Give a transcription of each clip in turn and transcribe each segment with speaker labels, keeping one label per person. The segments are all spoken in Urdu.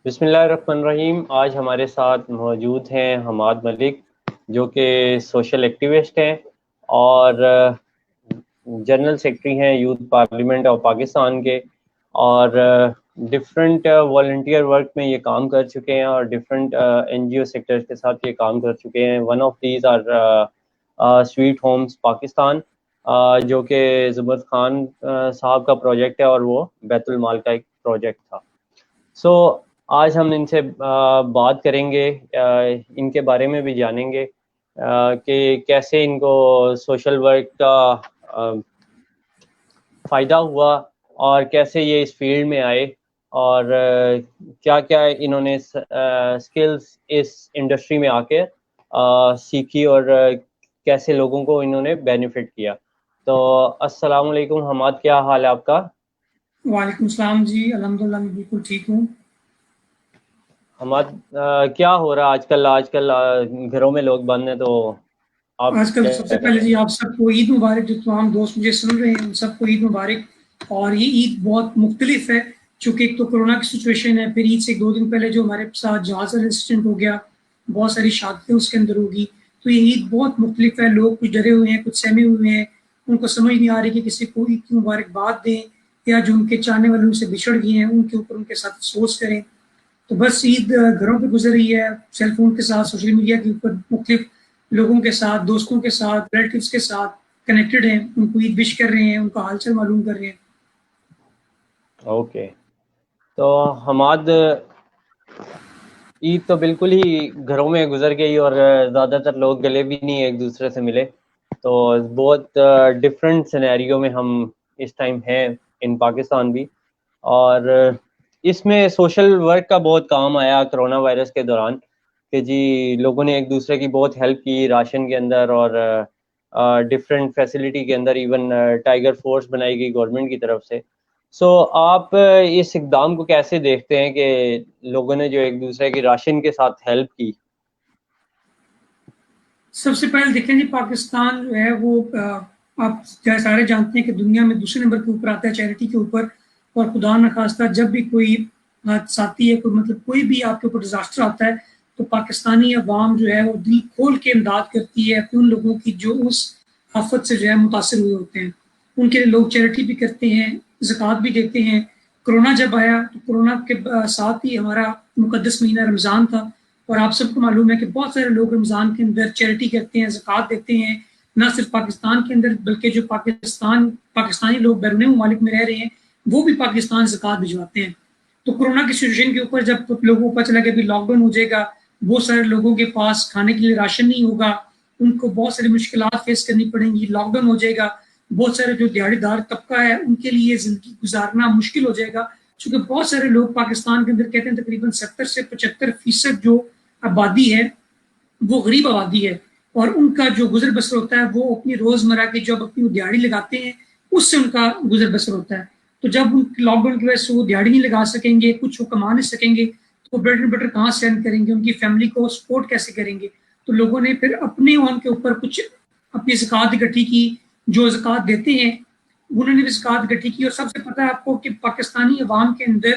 Speaker 1: بسم اللہ الرحمن الرحیم. آج ہمارے ساتھ موجود ہیں حماد ملک، جو کہ سوشل ایکٹیوسٹ ہیں اور جنرل سیکرٹری ہیں یوتھ پارلیمنٹ آف پاکستان کے، اور ڈفرینٹ والنٹیئر ورک میں یہ کام کر چکے ہیں اور different N G O sectors کے ساتھ یہ کام کر چکے ہیں. One of these are Sweet Homes Pakistan, جو کہ زبرد خان صاحب کا پروجیکٹ ہے اور وہ بیت المال کا ایک پروجیکٹ تھا. سو آج ہم ان سے بات کریں گے، ان کے بارے میں بھی جانیں گے کہ کیسے ان کو سوشل ورک کا فائدہ ہوا اور کیسے یہ اس فیلڈ میں آئے، اور کیا کیا انہوں نے اسکلز اس انڈسٹری میں آ کے سیکھی اور کیسے لوگوں کو انہوں نے بینیفٹ کیا. تو السلام علیکم حماد، کیا حال ہے آپ کا؟
Speaker 2: وعلیکم السلام جی، الحمدللہ میں بالکل ٹھیک ہوں.
Speaker 1: حماد، کیا ہو رہا آج کل گھروں میں لوگ بند ہیں، تو آپ
Speaker 2: آج کل
Speaker 1: کیا
Speaker 2: سب سے
Speaker 1: کر
Speaker 2: پہلے
Speaker 1: رہے
Speaker 2: جی آپ سب کو عید مبارک. جو تمام دوست مجھے سن رہے ہیں ان سب کو عید مبارک. اور یہ عید بہت مختلف ہے، چونکہ ایک تو کورونا کی سچویشن ہے، پھر عید سے 2 دن پہلے جو ہمارے ساتھ جہاز انسیڈنٹ ہو گیا، بہت ساری شادیاں اس کے اندر ہوگی. تو یہ عید بہت مختلف ہے. لوگ کچھ ڈرے ہوئے ہیں، کچھ سہمے ہوئے ہیں، ان کو سمجھ نہیں آ رہی کہ کسی کو عید کی مبارکباد دیں یا جو ان کے چاہنے والے ان سے بچھڑ گئے ہیں ان کے اوپر ان کے ساتھ افسوس کریں. تو بس عید گھروں پہ گزر رہی ہے، سیل فون کے ساتھ، سوشل میڈیا کے اوپر مختلف لوگوں کے ساتھ، دوستوں کے ساتھ، ریلیٹیوز کے ساتھ کنیکٹڈ ہیں، ان کو عید وش کر رہے ہیں، ان کا حال چال معلوم کر رہے ہیں.
Speaker 1: اوکے. تو حماد، عید تو بالکل ہی گھروں میں گزر گئی اور زیادہ تر لوگ گلے بھی نہیں ایک دوسرے سے ملے. تو بہت ڈفرینٹ سینیریو میں ہم اس ٹائم ہیں ان پاکستان بھی، اور اس میں سوشل ورک کا بہت کام آیا کرونا وائرس کے دوران کہ جی لوگوں نے ایک دوسرے کی بہت ہیلپ کی راشن کے اندر اور ڈفرینٹ فیسلٹی کے اندر. ایون ٹائیگر فورس بنائی گئی گورنمنٹ کی طرف سے. سو آپ اس اقدام کو کیسے دیکھتے ہیں کہ لوگوں نے جو ایک دوسرے کی راشن کے ساتھ ہیلپ کی؟
Speaker 2: سب سے پہلے دیکھیں جی، پاکستان جو ہے وہ آپ سارے جانتے ہیں کہ دنیا میں دوسرے نمبر کے اوپر آتا ہے چیریٹی کے اوپر. اور خدا نخواستہ جب بھی کوئی حادثہ آتی ہے، کوئی بھی آپ کے اوپر ڈیزاسٹر آتا ہے، تو پاکستانی عوام جو ہے وہ دل کھول کے امداد کرتی ہے ان لوگوں کی جو اس آفت سے جو ہے متاثر ہوئے ہوتے ہیں. ان کے لیے لوگ چیریٹی بھی کرتے ہیں، زکوٰۃ بھی دیتے ہیں. کرونا جب آیا تو کرونا کے ساتھ ہی ہمارا مقدس مہینہ رمضان تھا، اور آپ سب کو معلوم ہے کہ بہت سارے لوگ رمضان کے اندر چیریٹی کرتے ہیں، زکوٰۃ دیتے ہیں. نہ صرف پاکستان کے اندر بلکہ جو پاکستانی لوگ بیرون ممالک میں رہ رہے ہیں وہ بھی پاکستان زکوٰۃ بھجواتے ہیں. تو کرونا کی سچویشن کے اوپر جب لوگوں کو پتہ چلا کہ ابھی لاک ڈاؤن ہو جائے گا، بہت سارے لوگوں کے پاس کھانے کے لیے راشن نہیں ہوگا، ان کو بہت ساری مشکلات فیس کرنی پڑیں گی، لاک ڈاؤن ہو جائے گا، بہت سارے جو دیہڑی دار طبقہ ہے ان کے لیے زندگی گزارنا مشکل ہو جائے گا. چونکہ بہت سارے لوگ پاکستان کے اندر کہتے ہیں تقریباً 70 سے 75% جو آبادی ہے وہ غریب آبادی ہے، اور ان کا جو گزر بسر ہوتا ہے وہ اپنی روزمرہ کی جو اپنی دیہڑی لگاتے ہیں اس سے ان کا گزر بسر ہوتا ہے. تو جب ان لاک ڈاؤن کی وجہ سے وہ دیہڑی نہیں لگا سکیں گے، کچھ وہ کما نہیں سکیں گے، تو بریڈ اینڈ بٹر کہاں سے ارن کریں گے، ان کی فیملی کو سپورٹ کیسے کریں گے؟ تو لوگوں نے پھر اپنے ان کے اوپر کچھ اپنی زکوٰۃ اکٹھی کی. جو زکوٰۃ دیتے ہیں انہوں نے بھی زکوٰۃ اکٹھی کی. اور سب سے پتہ ہے آپ کو کہ پاکستانی عوام کے اندر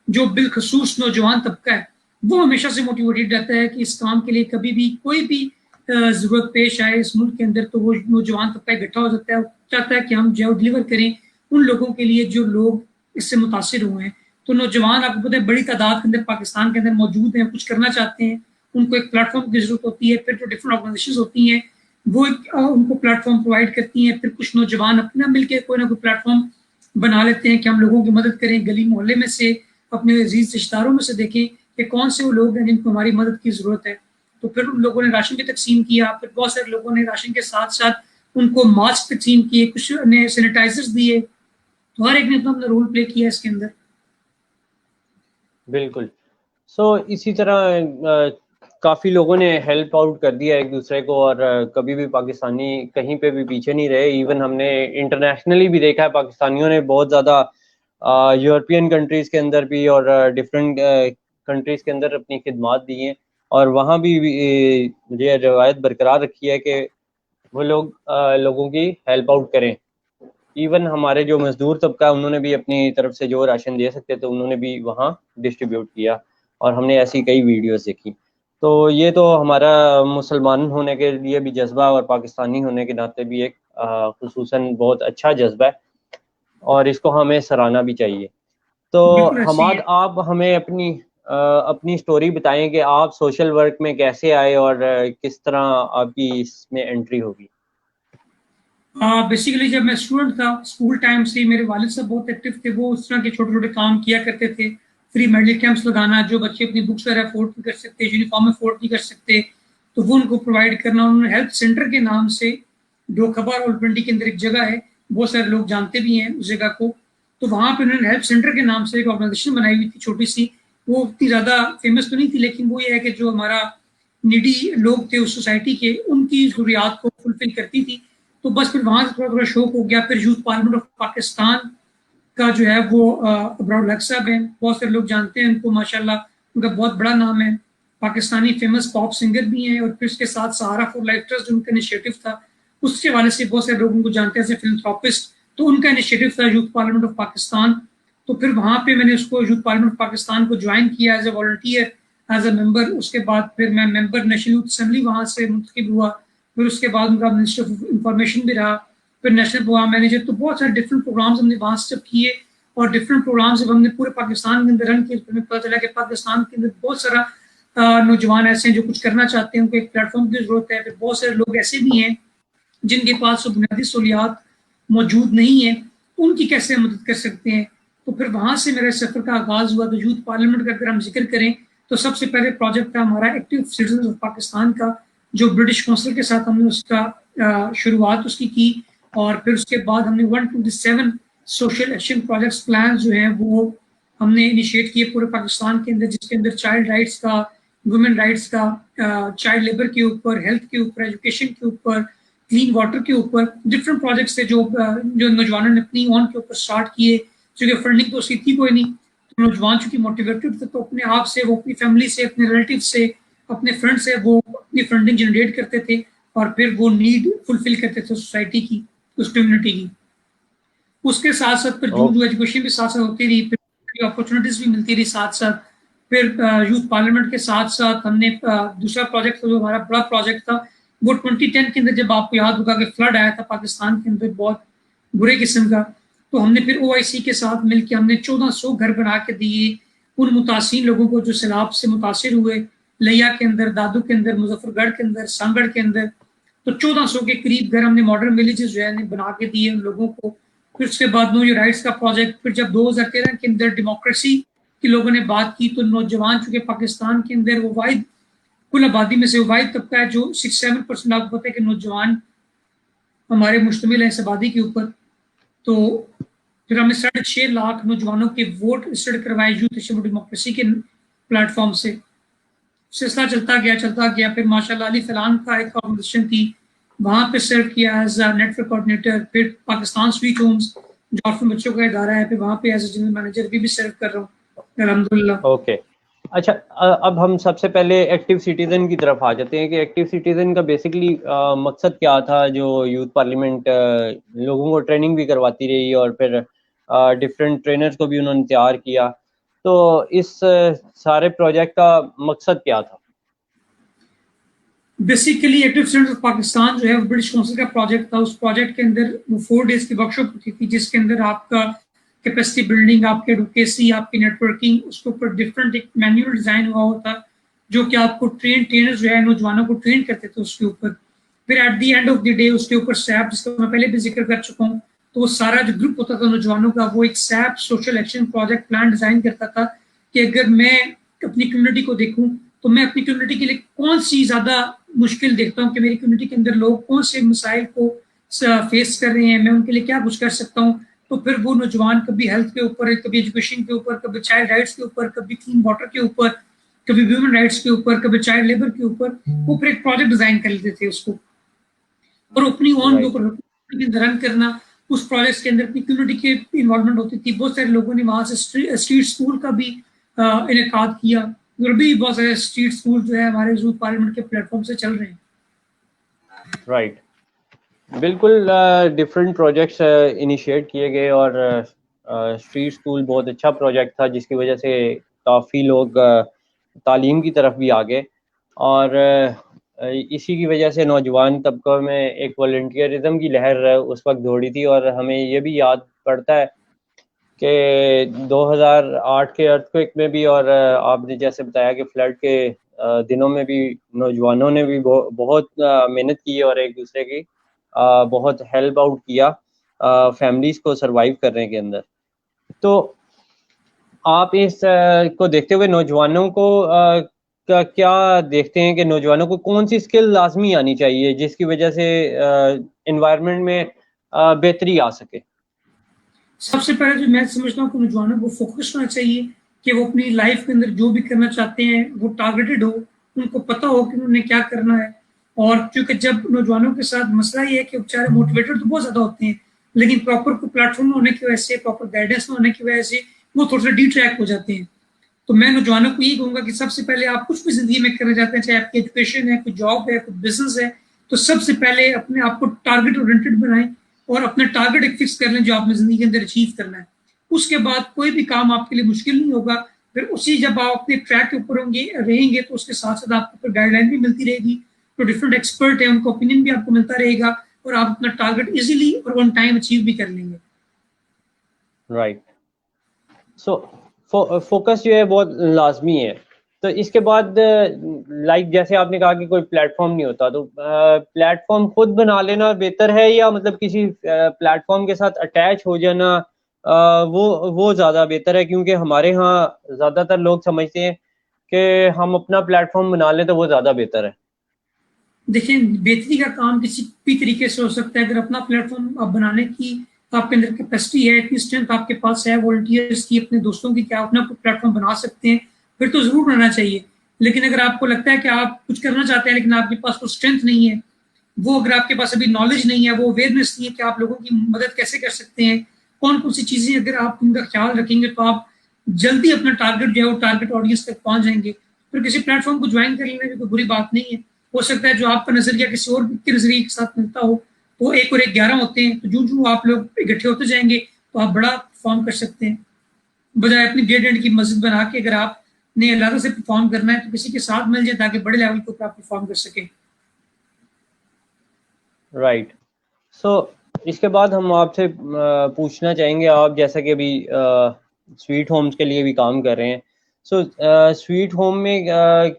Speaker 2: جو بالخصوص نوجوان طبقہ ہے وہ ہمیشہ سے موٹیویٹڈ رہتا ہے کہ اس کام کے لیے کبھی بھی کوئی بھی ضرورت پیش آئے اس ملک کے اندر تو وہ نوجوان طبقہ اکٹھا ہو جاتا ہے، چاہتا ہے کہ ہم جو ڈلیور کریں ان لوگوں کے لیے جو لوگ اس سے متاثر ہوئے ہیں. تو نوجوان آپ کو پتہ ہے بڑی تعداد کے اندر پاکستان کے اندر موجود ہیں، کچھ کرنا چاہتے ہیں، ان کو ایک پلیٹ فارم کی ضرورت ہوتی ہے. پھر جو ڈفرینٹ آرگنائزیشنز ہوتی ہیں وہ ان کو پلیٹ فارم پرووائڈ کرتی ہیں. پھر کچھ نوجوان اپنا مل کے کوئی نہ کوئی پلیٹ فارم بنا لیتے ہیں کہ ہم لوگوں کی مدد کریں. گلی محلے میں سے، اپنے عزیز رشتہ داروں میں سے دیکھیں کہ کون سے وہ لوگ ہیں جن کو ہماری مدد کی ضرورت ہے. تو پھر ان لوگوں نے راشن بھی تقسیم کیا. پھر بہت سارے لوگوں نے راشن کے ساتھ ساتھ ان کو ماسک تقسیم کیے، کچھ نے سینیٹائزرز دیے. تو ہر ایک نے اپنا رول پلے کیا اس کے اندر.
Speaker 1: بالکل. سو اسی طرح کافی لوگوں نے ہیلپ آؤٹ کر دیا ایک دوسرے کو، اور کبھی بھی پاکستانی کہیں پہ بھی پیچھے نہیں رہے. ایون ہم نے انٹرنیشنلی بھی دیکھا ہے پاکستانیوں نے بہت زیادہ یورپین کنٹریز کے اندر بھی اور ڈفرینٹ کنٹریز کے اندر اپنی خدمات دی ہیں، اور وہاں بھی مجھے روایت برقرار رکھی ہے کہ وہ لوگوں کی ہیلپ آؤٹ کریں. ایون ہمارے جو مزدور طبقہ انہوں نے بھی اپنی طرف سے جو راشن دے سکتے تھے انہوں نے بھی وہاں ڈسٹریبیوٹ کیا. اور ہم نے ایسی کئی ویڈیوز دیکھی. تو یہ تو ہمارا مسلمان ہونے کے لیے بھی جذبہ اور پاکستانی ہونے کے ناطے بھی ایک خصوصاً بہت اچھا جذبہ ہے اور اس کو ہمیں سراہنا بھی چاہیے. تو حماد آپ ہمیں اپنی سٹوری بتائیں کہ آپ سوشل ورک میں کیسے آئے اور کس طرح آپ کی اس میں انٹری ہوگی.
Speaker 2: بیسیکلی جب میں اسٹوڈنٹ تھا اسکول ٹائم سے میرے والد صاحب بہت ایکٹیو تھے. وہ اس طرح کے چھوٹے چھوٹے کام کیا کرتے تھے. فری میڈیکل کیمپس لگانا, جو بچے اپنی بکس وغیرہ افورڈ نہیں کر سکتے, یونیفارم افورڈ نہیں کر سکتے, تو وہ ان کو پرووائڈ کرنا. انہوں نے ہیلتھ سینٹر کے نام سے ڈوکھبا راولپنڈی کے اندر ایک جگہ ہے, بہت سارے لوگ جانتے بھی ہیں اس جگہ کو, تو وہاں پہ انہوں نے ہیلتھ سینٹر کے نام سے ایک آرگنائزیشن بنائی ہوئی تھی چھوٹی سی. وہ اتنی زیادہ فیمس تو نہیں تھی, لیکن وہ یہ ہے کہ جو ہمارا نیڈی لوگ تھے اس سوسائٹی کے, ان کی ضروریات کو فلفل کرتی تھی. تو بس پھر وہاں سے تھوڑا تھوڑا شوق ہو گیا. پھر یوتھ پارلیمنٹ آف پاکستان کا جو ہے وہ ابراؤ الحق صاحب ہیں, بہت سارے لوگ جانتے ہیں ان کو, ماشاءاللہ ان کا بہت بڑا نام ہے, پاکستانی فیمس پاپ سنگر بھی ہیں. اور پھر اس کے ساتھ سہارا فار لائف ٹرسٹ جو ان کا انیشیٹو تھا, اس کے والے سے بہت سارے لوگ ان کو جانتے ہیں ایز اے فلانتھراپسٹ. تو ان کا انیشیٹو تھا یوتھ پارلیمنٹ آف پاکستان. تو پھر وہاں پہ میں نے اس کو یوتھ پارلیمنٹ آف پاکستان کو جوائن کیا as a volunteer, as a member. اس کے بعد پھر میں ممبر نیشنل یوتھ اسمبلی وہاں سے منتخب ہوا. پھر اس کے بعد ان کا منسٹر آف انفارمیشن بھی رہا, پھر نیشنل پروگرام مینیجر. تو بہت سارے ڈفرنٹ پروگرامز ہم نے وہاں سے جب کیے, اور ڈفرنٹ پروگرامز جب ہم نے پورے پاکستان کے اندر رن کیے, تو ہمیں پتہ چلا کہ پاکستان کے اندر بہت سارا نوجوان ایسے ہیں جو کچھ کرنا چاہتے ہیں, ان کو ایک پلیٹ فارم کی ضرورت ہے. پھر بہت سارے لوگ ایسے بھی ہیں جن کے پاس بنیادی سہولیات موجود نہیں ہیں, ان کی کیسے مدد کر سکتے ہیں. تو پھر وہاں سے میرے سفر کا آغاز ہوا. تو یوتھ پارلیمنٹ کا اگر ہم ذکر کریں تو سب سے پہلے پروجیکٹ تھا ہمارا ایکٹیو سٹیزنز آف پاکستان کا, جو برٹش کونسل کے ساتھ ہم نے اس کا شروعات اس کی. اور پھر اس کے بعد ہم نے 127 سوشل ایکشن پروجیکٹس پلان جو ہیں وہ ہم نے انیشیٹ کیے پورے پاکستان کے اندر, جس کے اندر چائلڈ رائٹس کا, ویمن رائٹس کا, چائلڈ لیبر کے اوپر, ہیلتھ کے اوپر, ایجوکیشن کے اوپر, کلین واٹر کے اوپر ڈفرینٹ پروجیکٹس تھے جو نوجوانوں نے اپنی اون کے اوپر اسٹارٹ کیے. چونکہ فنڈنگ تو اس کی تھی کوئی نہیں, تو نوجوان چونکہ موٹیویٹڈ تھے, تو اپنے آپ سے, وہ اپنی فیملی سے, اپنے ریلیٹیو سے, اپنے فرینڈ سے وہ اپنی فنڈنگ جنریٹ کرتے تھے, اور پھر وہ نیڈ فلفل کرتے تھے سوسائٹی کی, اس کمیونٹی کی. اس کے ساتھ ساتھ پھر جو ایجوکیشن بھی ساتھ ساتھ ہوتی رہی, پھر اپرچونیٹیز بھی ملتی رہی ساتھ ساتھ. پھر یوتھ پارلیمنٹ کے ساتھ ساتھ ہم نے دوسرا پروجیکٹ جو ہمارا بڑا پروجیکٹ تھا, وہ 2010 کے اندر, جب آپ کو یاد ہوگا کہ فلڈ آیا تھا پاکستان کے اندر بہت برے قسم کا, تو ہم نے پھر OIC کے ساتھ مل کے ہم نے 1400 گھر بنا کے دیے ان متاثرین لوگوں کو جو سیلاب سے متاثر ہوئے, لیا کے اندر, دادو کے اندر, مظفر گڑھ کے اندر, سانگڑ کے اندر. تو 1400 کے قریب گھر ہم نے ماڈرن ولیجز جو ہے بنا کے دیے ان لوگوں کو. پھر اس کے بعد نو یور رائٹس کا پروجیکٹ. پھر جب 2013 کے اندر ڈیموکریسی کی لوگوں نے بات کی, تو نوجوان چونکہ پاکستان کے اندر وہ واحد کل آبادی میں سے واحد طبقہ ہے جو 6-7% آپ کو پتہ ہے کہ نوجوان ہمارے مشتمل ہے اس آبادی کے اوپر. تو پھر ہم نے 6.5 لاکھ نوجوانوں کے ووٹ رجسٹرڈ کروائے یوتھ ڈیموکریسی کے پلیٹ فارم سے. سلسلہ چلتا گیا. پھر ماشاءاللہ علی فلان کا ایک آرگنائزیشن تھی, وہاں پہ سرو کیا as a network coordinator. پھر پاکستان سویٹ ہومز جو آرفن بچوں کا ادارہ ہے, پھر وہاں پہ ایز اے جنرل مینیجر بھی سرو کر رہا ہوں الحمدللہ.
Speaker 1: اوکے, اچھا, اب ہم سب سے پہلے ایکٹیو سٹیزن کی طرف آ جاتے ہیں کہ ایکٹیو سٹیزن کا بیسکلی مقصد کیا تھا, جو یوتھ پارلیمنٹ لوگوں کو ٹریننگ بھی کرواتی رہی اور پھر ڈفرینٹ ٹرینرز کو بھی انہوں نے تیار کیا. تو اس سارے پروجیکٹ کا مقصد کیا تھا؟
Speaker 2: Basically active citizens of Pakistan جو ہے برٹش کونسل کا پروجیکٹ تھا. اس پروجیکٹ کے اندر وہ 4 days کی ورکشاپ ہوتی تھی, جس کے اندر آپ کا کیپیسٹی بلڈنگ, آپ کی ایڈوکیسی, آپ کی نیٹ ورکنگ, اس کے اوپر ڈفرینٹ ایک مینیول ڈیزائن ہوا ہوتا جو کہ آپ کو ٹرینر جو ہے نوجوانوں کو ٹرین کرتے تھے اس کے اوپر. پھر at the end of the day اس کے اوپر سیپ, جس کا میں پہلے بھی ذکر کر چکا ہوں, تو وہ سارا جو گروپ ہوتا تھا نوجوانوں کا, وہ ایک SAP social action project plan design کرتا تھا کہ اگر میں اپنی کمیونٹی کو دیکھوں تو میں اپنی کمیونٹی کے لیے کون سی زیادہ مشکل دیکھتا ہوں, کہ میری کمیونٹی کے اندر لوگ کون سے مسائل کو فیس کر رہے ہیں, میں ان کے لیے کیا کچھ کر سکتا ہوں. تو پھر وہ نوجوان کبھی ہیلتھ کے اوپر, کبھی ایجوکیشن کے اوپر, کبھی چائلڈ رائٹس کے اوپر, کبھی کلین واٹر کے اوپر, کبھی ویمن رائٹس کے اوپر, کبھی چائلڈ لیبر کے اوپر, وہ پھر ایک پروجیکٹ ڈیزائن کر لیتے تھے اس کو, اور اپنی اون کے اوپر رن کرنا. اس پروجیکٹ کے اندر اپنی کمیونٹی کی انوالومنٹ ہوتی تھی. بہت سارے لوگوں نے وہاں سے اسٹریٹ اسکول کا بھی انعقاد کیا, اور بھی بہت سارے اسٹریٹ اسکول جو ہے ہمارے یوتھ پارلیمنٹ کے پلیٹ فارم سے چل رہے ہیں.
Speaker 1: رائٹ, بالکل. ڈفرینٹ پروجیکٹس انیشیٹ کیے گئے, اور اسٹریٹ اسکول بہت اچھا پروجیکٹ تھا, جس کی وجہ سے کافی لوگ تعلیم کی طرف بھی آگے، اور اسی کی وجہ سے نوجوان طبقوں میں ایک والنٹیئرزم کی لہر اس وقت دوڑی تھی. اور ہمیں یہ بھی یاد پڑتا ہے کہ 2008 کے ارتھکویک میں بھی، اور آپ نے جیسے بتایا کہ فلڈ کے دنوں میں بھی نوجوانوں نے بھی بہت محنت کی اور ایک دوسرے کی بہت ہیلپ آؤٹ کیا فیملیز کو سروائیو کرنے کے اندر. تو آپ اس کو دیکھتے ہوئے نوجوانوں کو کیا دیکھتے ہیں کہ نوجوانوں کو کون سی اسکل لازمی آنی چاہیے جس کی وجہ سے انوائرمنٹ میں بہتری آ سکے؟
Speaker 2: سب سے پہلے جو میں سمجھتا ہوں کہ نوجوانوں کو فوکس ہونا چاہیے کہ وہ اپنی لائف کے اندر جو بھی کرنا چاہتے ہیں وہ ٹارگیٹڈ ہو، ان کو پتہ ہو کہ انہوں نے کیا کرنا ہے. اور کیونکہ جب نوجوانوں کے ساتھ مسئلہ یہ ہے کہ بیچارے موٹیویٹڈ تو بہت زیادہ ہوتے ہیں، لیکن پراپر کوئی پلیٹ فارم ہونے کی وجہ سے، پراپر گائیڈنس نہ ہونے کی وجہ سے وہ تھوڑا سا ڈی ٹریک ہو جاتے ہیں. تو میں نوجوانوں کو یہی کہوں گا کہ سب سے پہلے آپ کچھ بھی زندگی میں کرنا چاہتے ہیں، چاہے آپ کی ایجوکیشن ہے، کوئی جاب ہے، کوئی بزنس ہے، تو سب سے پہلے اپنے آپ کو ٹارگیٹ اورینٹڈ بنائیں اور اپنا ٹارگیٹ ایک فکس کر لیں جو آپ نے زندگی کے اندر اچیو کرنا ہے. اس کے بعد کوئی بھی کام آپ کے لیے مشکل نہیں ہوگا. پھر اسی جب آپ اپنے ٹریک کے اوپر رہیں گے تو اس کے ساتھ ساتھ آپ کو گائیڈ لائن بھی ملتی رہے گی. جو ڈفرینٹ ایکسپرٹ ہیں ان کو اوپینین بھی آپ کو ملتا رہے گا اور آپ اپنا ٹارگیٹ ایزیلی اور آن ٹائم اچیو بھی کر لیں گے.
Speaker 1: رائٹ. سو فوکس جو ہے بہت لازمی ہے. تو اس کے بعد لائک جیسے آپ نے کہا کہ کوئی پلیٹ فارم نہیں ہوتا، تو پلیٹ فارم خود بنا لینا بہتر ہے یا مطلب کسی پلیٹ فارم کے ساتھ اٹیچ ہو جانا وہ زیادہ بہتر ہے؟ کیونکہ ہمارے ہاں زیادہ تر لوگ سمجھتے ہیں کہ ہم اپنا پلیٹ فارم بنا لیں تو وہ زیادہ بہتر ہے.
Speaker 2: دیکھیں، بہتری کا کام کسی بھی طریقے سے ہو سکتا ہے. اگر اپنا پلیٹ فارم آپ بنانے کی آپ کے اندر کیپیسٹی ہے، اتنی اسٹرینتھ آپ کے پاس ہے والنٹیئرس کی، اپنے دوستوں کی، کیا اپنا پلیٹ فارم بنا سکتے ہیں، پھر تو ضرور بنانا چاہیے. لیکن اگر آپ کو لگتا ہے کہ آپ کچھ کرنا چاہتے ہیں لیکن آپ کے پاس کوئی اسٹرینتھ نہیں ہے، وہ اگر آپ کے پاس ابھی نالج نہیں ہے، وہ اویئرنیس نہیں ہے کہ آپ لوگوں کی مدد کیسے کر سکتے ہیں، کون کون سی چیزیں اگر آپ ان کا خیال رکھیں گے تو آپ جلدی اپنا ٹارگیٹ جو ہے وہ ٹارگیٹ آڈینس تک پہنچ جائیں گے. پھر کسی پلیٹ فارم کو جوائن کر لینا بھی کوئی بری بات نہیں ہے. ہو سکتا ہے جو آپ کا نظریہ کسی اور کے نظریے کے ساتھ ملتا ہو، تو 1 اور 1 11 ہوتے ہیں. تو جو آپ لوگ اکٹھے ہوتے جائیں گے تو آپ بڑا پرفارم کر سکتے ہیں. بجائے اپنی ڈیڈ اینڈ کی مسجد بنا کے اگر آپ نے علیحدہ سے پرفارم کرنا ہے تو کسی کے ساتھ مل جائے تاکہ بڑے لیول کے اوپر آپ پرفارم کر سکیں.
Speaker 1: رائٹ. سو اس کے بعد ہم آپ سے پوچھنا چاہیں گے، آپ جیسا کہ ابھی سویٹ ہومز کے لیے بھی کام کر رہے ہیں، سو سویٹ ہوم میں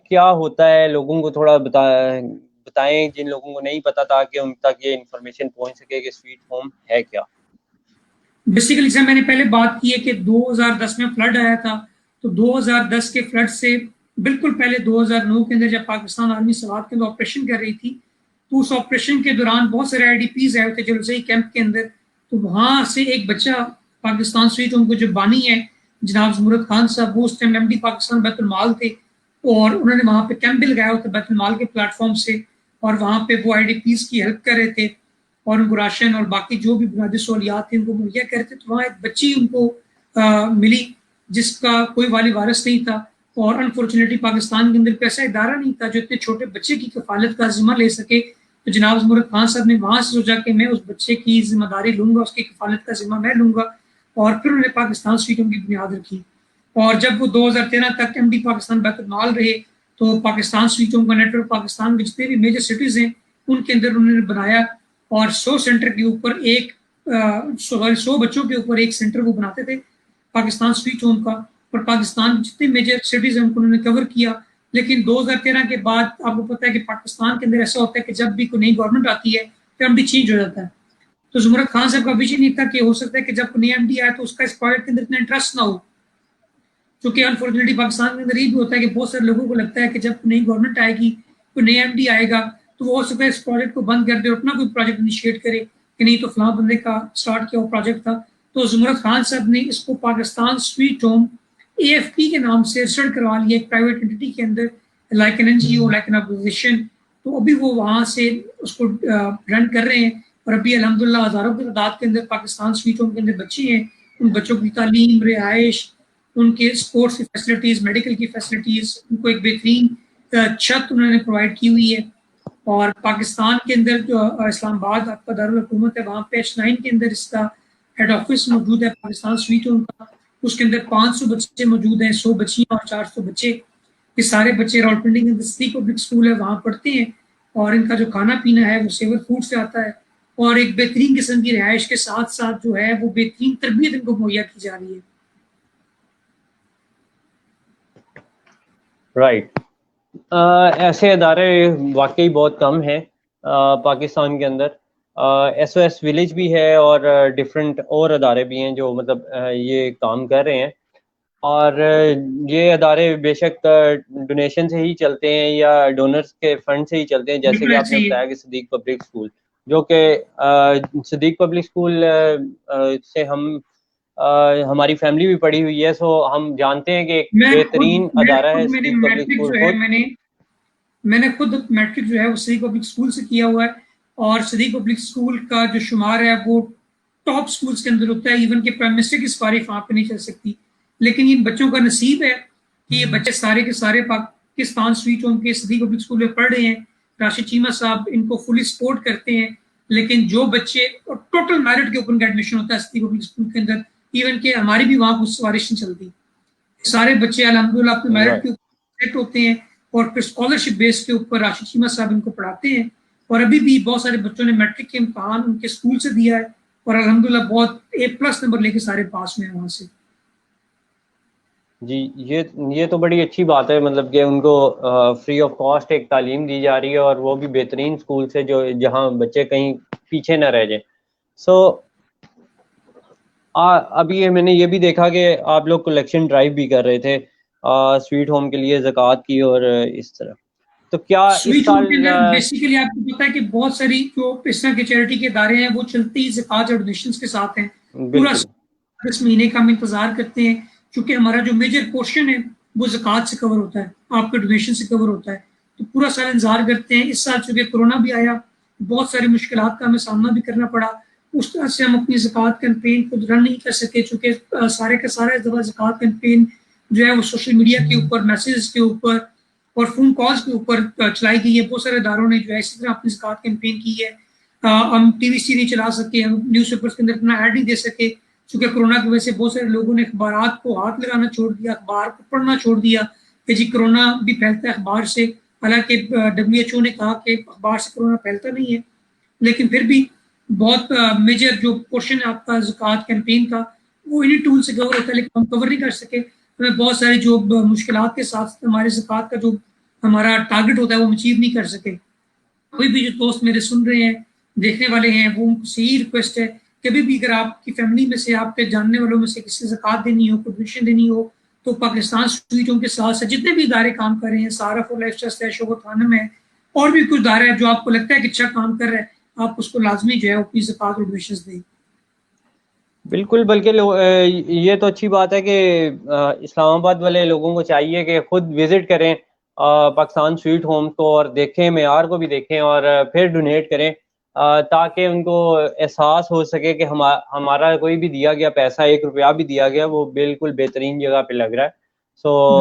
Speaker 1: کیا ہوتا ہے، لوگوں کو تھوڑا بتائیں جن لوگوں کو نہیں پتا تاکہ ان تک یہ انفارمیشن پہنچ سکے کہ سویٹ ہوم ہے کیا.
Speaker 2: بیسیکلی جیسے میں نے پہلے بات کی ہے کہ 2010 میں فلڈ آیا تھا، تو 2010 کے فلڈ سے بالکل پہلے 2009 کے اندر جب پاکستان آرمی سوات کے اندر آپریشن کر رہی تھی، تو اس آپریشن کے دوران بہت سارے آئی ڈی پیز آئے تھے جلسائی کیمپ کے اندر. تو وہاں سے ایک بچہ پاکستان سویٹ ہوم کو جو بانی ہے جناب زمرد خان صاحب، وہ اس ٹائم ایم ڈی پاکستان بیت المال تھے، اور انہوں نے وہاں پہ کیمپ بھی لگایا ہوتا بیت المال کے پلیٹ فارم سے، اور وہاں پہ وہ آئی ڈی پیز کی ہیلپ کر رہے تھے اور ان کو راشن اور باقی جو بھی بنیادی سہولیات تھیں ان کو مہیا کر رہے تھے. تو وہاں ایک بچی ان کو ملی جس کا کوئی والی وارث نہیں تھا، اور انفارچونیٹلی پاکستان کے اندر کوئی ایسا ادارہ نہیں تھا جو اتنے چھوٹے بچے کی کفالت کا ذمہ لے سکے. تو جناب زمرد خان صاحب نے وہاں سے سوچا کہ میں اس بچے کی ذمہ داری لوں گا، اس کی کفالت کا ذمہ میں لوں گا، اور پھر انہوں نے پاکستان سویٹ ہوم کی بنیاد رکھی. اور جب وہ 2013 تک ایم ڈی پاکستان بیت المال رہے تو پاکستان سویٹ ہوم کا نیٹ ورک پاکستان میں جتنے بھی میجر سٹیز ہیں ان کے اندر انہوں نے بنایا، اور 100 سینٹر کے اوپر 100 بچوں کے اوپر ایک سینٹر وہ بناتے تھے پاکستان سویٹ ہوم کا. اور پاکستان جتنے میجر سٹیز ہیں ان کو انہوں نے کور کیا. لیکن 2013 کے بعد آپ کو پتہ ہے کہ پاکستان کے اندر ایسا ہوتا ہے کہ جب بھی کوئی نئی گورنمنٹ آتی ہے تو ایم ڈی چینج ہو جاتا ہے. تو زمرد خان صاحب کا ویژن یہ تھا کہ ہو سکتا ہے کہ جب کوئی نئی ایم ڈی آئے تو اس کا اس پروجیکٹ کے اندر اتنا انٹرسٹ نہ ہو، کیونکہ انفارچونیٹلی پاکستان کے اندر یہ بھی ہوتا ہے کہ بہت سارے لوگوں کو لگتا ہے کہ جب نئی گورنمنٹ آئے گی، کوئی نئی ایم ڈی آئے گا تو وہ ہو سکتا ہے اس پروجیکٹ کو بند کر دے اور اپنا کوئی پروجیکٹ انیشیٹ کرے کہ نہیں تو فلاں بندے کا سٹارٹ کیا وہ پروجیکٹ تھا. تو زمرد خان صاحب نے اس کو Pakistan Sweet Home A F P کے نام سے رجسٹرڈ کروا لیا ایک پرائیویٹ انٹیٹی کے اندر، like an N G O, like an organisation. تو ابھی وہ وہاں سے اس کو رن کر رہے ہیں، اور ابھی الحمدللہ ہزاروں کی تعداد کے اندر پاکستان سویٹ ہوم کے اندر بچے ہیں. ان بچوں کی تعلیم، رہائش، ان کے اسپورٹس کی فیسلٹیز، میڈیکل کی فیسلٹیز، ان کو ایک بہترین چھت انہوں نے پرووائڈ کی ہوئی ہے. اور پاکستان کے اندر جو اسلام آباد آپ کا دارالحکومت ہے وہاں پہ H9 کے اندر اس کا ہیڈ آفس موجود ہے پاکستان سویٹ ہوم کا. اس کے اندر 500 بچے موجود ہیں، 100 بچیاں اور 400 بچے. یہ سارے بچے راولپنڈی کے صدیق پبلک اسکول ہے وہاں پڑھتے ہیں اور ان کا جو کھانا پینا ہے وہ سیور فوڈ سے آتا ہے اور ایک بہترین قسم کی رہائش کے ساتھ ساتھ جو ہے وہ بہترین تربیت ان کو مہیا کی جا رہی ہے.
Speaker 1: رائٹ. ایسے ادارے واقعی بہت کم ہیں پاکستان کے اندر. ایس او ایس ولیج بھی ہے اور ڈفرینٹ اور ادارے بھی ہیں جو مطلب یہ کام کر رہے ہیں اور یہ ادارے بے شک ڈونیشن سے ہی چلتے ہیں یا ڈونرز کے فنڈ سے ہی چلتے ہیں, جیسے کہ آپ نے بتایا کہ صدیق پبلک اسکول, جو کہ صدیق پبلک اسکول سے ہماری فیملی بھی پڑھی ہوئی ہے, سو ہم جانتے ہیں کہ ایک بہترین ادارہ ہے صدیق پبلک اسکول.
Speaker 2: میں نے خود میٹرک جو ہے وہ صدیق پبلک اسکول سے کیا ہوا ہے اور صدیق پبلک اسکول کا جو شمار ہے وہ ٹاپ اسکولس کے اندر ہوتا ہے, ایون کہ پرائم منسٹر کی سفارش وہاں پہ نہیں چل سکتی. لیکن ان بچوں کا نصیب ہے کہ یہ بچے سارے کے سارے پاکستان سویٹ ہوم کے صدیق پبلک اسکول میں پڑھ رہے ہیں. راشد چیمہ صاحب ان کو فلی سپورٹ کرتے ہیں. لیکن جو بچے ٹوٹل میرٹ کے اوپر ان کا ایڈمیشن ہوتا ہے صدیق پبلک اسکول کے اندر, ایون کہ ہماری بھی وہاں کچھ سفارش نہیں چلتی, سارے بچے الحمدللہ اپنے میرٹ کے اوپر سلیکٹ ہوتے ہیں اور پھر اسکالرشپ بیس کے اوپر راشد چیمہ صاحب ان کو پڑھاتے ہیں. اور ابھی بھی بہت سارے بچوں نے میٹرک کے امتحان ان کے اسکول سے دیا ہے اور الحمدللہ بہت A+ نمبر لے کے سارے پاس ہوئے ہیں وہاں سے.
Speaker 1: جی یہ تو بڑی اچھی بات ہے, مطلب کہ ان کو فری آف کاسٹ ایک تعلیم دی جا رہی ہے اور وہ بھی بہترین اسکول سے جو جہاں بچے کہیں پیچھے نہ رہ جائیں. سو ابھی میں نے یہ بھی دیکھا کہ آپ لوگ کلیکشن ڈرائیو بھی کر رہے تھے سویٹ ہوم کے لیے زکوٰۃ کی اور اس طرح, تو کیا اس سال
Speaker 2: بیسیکلی آپ کو پتا ہے کہ بہت ساری جو اس طرح کے چیریٹی کے ادارے ہیں وہ چلتی ہی زکوٰۃ اور ڈونیشنز کے ساتھ ہیں. پورا اس مہینے کا ہم انتظار کرتے ہیں کیونکہ ہمارا جو میجر پورشن ہے وہ زکوٰۃ سے کور ہوتا ہے, آپ کے ڈونیشن سے کور ہوتا ہے, تو پورا سال انتظار کرتے ہیں. اس سال چونکہ کورونا بھی آیا, بہت ساری مشکلات کا ہمیں سامنا بھی کرنا پڑا, اس طرح سے ہم اپنی زکوٰۃ کیمپین خود رن نہیں کر سکے چونکہ سارے کا سارا زکوٰۃ کیمپین جو ہے وہ سوشل میڈیا کے اوپر, میسیجز کے اوپر اور فون کالز کے اوپر چلائی گئی ہے. بہت سارے اداروں نے جو ہے اسی طرح اپنی زکوٰۃ کیمپین کی ہے. ہم ٹی وی سی نہیں چلا سکے, ہم نیوز پیپرس کے اندر اپنا ایڈ نہیں دے سکے چونکہ کورونا کی وجہ سے بہت سارے لوگوں نے اخبارات کو ہاتھ لگانا چھوڑ دیا, اخبار کو پڑھنا چھوڑ دیا کہ جی کرونا بھی پھیلتا ہے اخبار سے. حالانکہ WHO نے کہا کہ اخبار سے کرونا پھیلتا نہیں ہے, لیکن پھر بھی بہت میجر جو پورشن ہے آپ کا زکوٰۃ کیمپین کا وہ انہی ٹول سے کور ہوتا ہے, لیکن ہم کور نہیں کر سکے. ہمیں بہت ساری جو مشکلات کے ساتھ ہمارے زکوٰۃ کا جو ہمارا ٹارگٹ ہوتا ہے وہ ہم اچیو نہیں کر سکے. کوئی بھی جو دوست میرے سن رہے ہیں, دیکھنے والے ہیں, وہ ان کو صحیح ریکویسٹ ہے کبھی بھی اگر آپ کی فیملی میں سے, آپ کے جاننے والوں میں سے کسی زکوٰۃ دینی ہو, کنٹریبیوشن دینی ہو, تو پاکستان سویٹ ہوم کے ساتھ جتنے بھی ادارے کام کر رہے ہیں, سارف اور لائف ٹرسٹ ہے, شوکت خانم ہے, اور بھی کچھ ادارے ہیں جو آپ کو لگتا ہے کہ اچھا کام کر رہے ہیں, آپ اس کو لازمی جو ہے اپنی زکوٰۃ اور ڈونیشنز دیں.
Speaker 1: بالکل, بلکہ یہ تو اچھی بات ہے کہ اسلام آباد والے لوگوں کو چاہیے کہ خود وزٹ کریں پاکستان سویٹ ہوم کو اور دیکھیں, معیار کو بھی دیکھیں اور پھر ڈونیٹ کریں تاکہ ان کو احساس ہو سکے کہ ہمارا کوئی بھی دیا گیا پیسہ, 1 روپیہ بھی دیا گیا, وہ بالکل بہترین جگہ پہ لگ رہا ہے.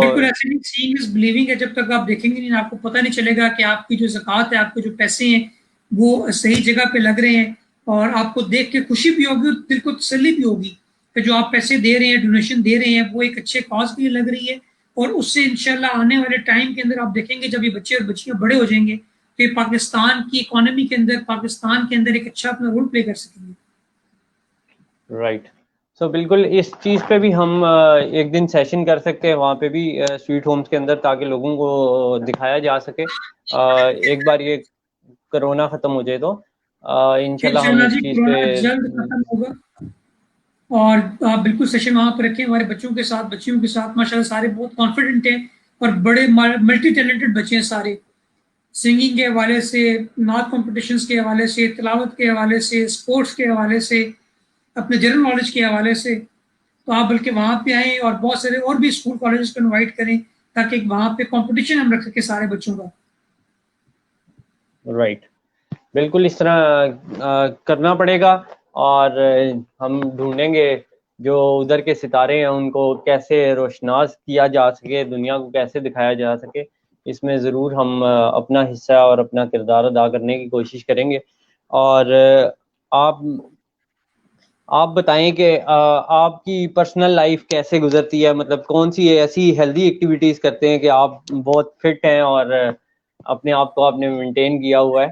Speaker 2: بالکل ایسے نہیں, سیئنگ از بلیونگ ہے. جب تک آپ دیکھیں گے نہیں آپ کو پتہ نہیں چلے گا کہ آپ کی جو زکوٰۃ ہے, آپ کے جو پیسے ہیں وہ صحیح جگہ پہ لگ رہے ہیں, اور آپ کو دیکھ کے خوشی بھی ہوگی اور دل کو تسلی بھی ہوگی کہ جو آپ پیسے دے رہے ہیں, ڈونیشن دے رہے ہیں, وہ ایک اچھے کاز کے لیے لگ رہی ہے. اور اس سے انشاءاللہ آنے والے ٹائم کے اندر آپ دیکھیں گے جب یہ بچے اور بچیاں بڑے ہو جائیں گے تو یہ پاکستان کی اکانومی کے اندر, پاکستان کے اندر ایک اچھا اپنا رول پلے کر سکیں گے.
Speaker 1: رائٹ. سو بالکل اس چیز پہ بھی ہم ایک دن سیشن کر سکتے ہیں وہاں پہ بھی سویٹ ہومز کے اندر, تاکہ لوگوں کو دکھایا جا سکے. ایک بار یہ کرونا ختم ہو جائے تو انشاءاللہ ہم اس چیز پہ
Speaker 2: جلد ختم ہوگا, اور آپ بالکل سیشن وہاں پہ رکھیں ہمارے بچوں کے ساتھ, بچیوں کے ساتھ. ماشاءاللہ سارے بہت کانفیڈنٹ ہیں اور بڑے ملٹی ٹیلنٹڈ بچے ہیں سارے, سنگنگ کے حوالے سے, نعت کمپٹیشنز کے حوالے سے, تلاوت کے حوالے سے, اسپورٹس کے حوالے سے, اپنے جنرل نالج کے حوالے سے. تو آپ بلکہ وہاں پہ آئیں اور بہت سارے اور بھی اسکول کالجز کو انوائٹ کریں تاکہ وہاں پہ کمپٹیشن ہم رکھ سکیں سارے بچوں کا.
Speaker 1: رائٹ. بالکل اس طرح کرنا پڑے گا, اور ہم ڈھونڈیں گے جو ادھر کے ستارے ہیں ان کو کیسے روشناس کیا جا سکے, دنیا کو کیسے دکھایا جا سکے. اس میں ضرور ہم اپنا حصہ اور اپنا کردار ادا کرنے کی کوشش کریں گے. اور آپ آپ بتائیں کہ آپ کی پرسنل لائف کیسے گزرتی ہے، مطلب کون سی ایسی ہیلدی ایکٹیویٹیز کرتے ہیں کہ آپ بہت فٹ ہیں اور اپنے آپ کو آپ نے مینٹین کیا ہوا ہے؟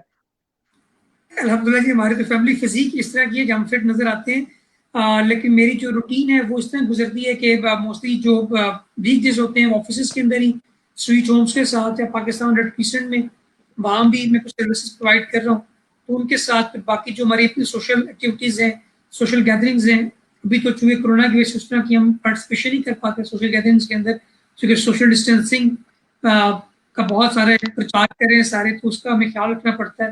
Speaker 2: الحمدللہ جی، ہماری تو فیملی فزیک اس طرح کی ہے کہ ہم فٹ نظر آتے ہیں، لیکن میری جو روٹین ہے وہ اس طرح گزرتی ہے کہ موسٹلی جو ویک ڈیز ہوتے ہیں وہ آفیسز کے اندر ہی سویٹ ہومس کے ساتھ یا پاکستان ریڈ کریسنٹ میں وہاں بھی میں کچھ سروسز پرووائڈ کر رہا ہوں، تو ان کے ساتھ باقی جو ہماری اپنی سوشل ایکٹیویٹیز ہیں، سوشل گیدرنگز ہیں، ابھی تو چونکہ کرونا کی وجہ سے اس طرح کی ہم پارٹیسپیشن نہیں کر پاتے سوشل گیدرنگز کے اندر، کیونکہ سوشل ڈسٹینسنگ کا بہت سارے پرچار کر رہے ہیں سارے، تو اس کا ہمیں خیال رکھنا پڑتا ہے،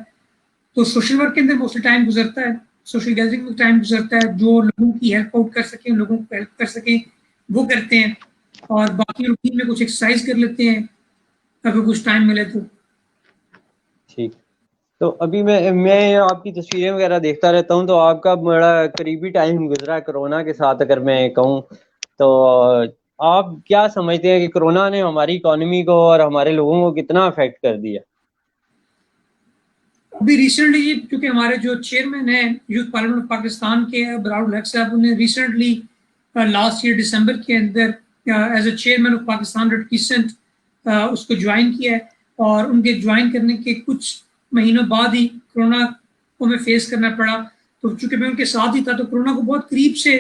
Speaker 2: تو سوشل ورک کے اندر موسٹلی ٹائم گزرتا ہے، سوشل گیدرنگ میں ٹائم گزرتا ہے، جو لوگوں کی ہیلپ آؤٹ کر سکیں، لوگوں کو ہیلپ کر سکیں وہ کرتے ہیں، اور باقی روٹین میں کچھ ایکسرسائز کر لیتے ہیں اگر کچھ ٹائم ملے تو۔
Speaker 1: ٹھیک، تو ابھی میں آپ کی تصویریں وغیرہ دیکھتا رہتا ہوں، تو آپ کا بڑا قریبی ٹائم گزرا ہے کرونا کے ساتھ اگر میں کہوں تو آپ کیا سمجھتے ہیں کہ کرونا نے ہماری اکانومی کو اور ہمارے لوگوں کو کتنا افیکٹ کر دیا؟
Speaker 2: ابھی ریسنٹلی کیونکہ ہمارے جو چیئرمین ہیں یوتھ پارلیمنٹ آف پاکستان کے براؤڈ الحق صاحب، انہیں ریسنٹلی لاسٹ ایئر دسمبر کے اندر as a chairman of Pakistan Red Crescent اس کو جوائن کیا ہے، اور ان کے جوائن کرنے کے کچھ مہینوں بعد ہی کرونا کو ہمیں فیس کرنا پڑا، تو چونکہ میں ان کے ساتھ ہی تھا تو کرونا کو بہت قریب سے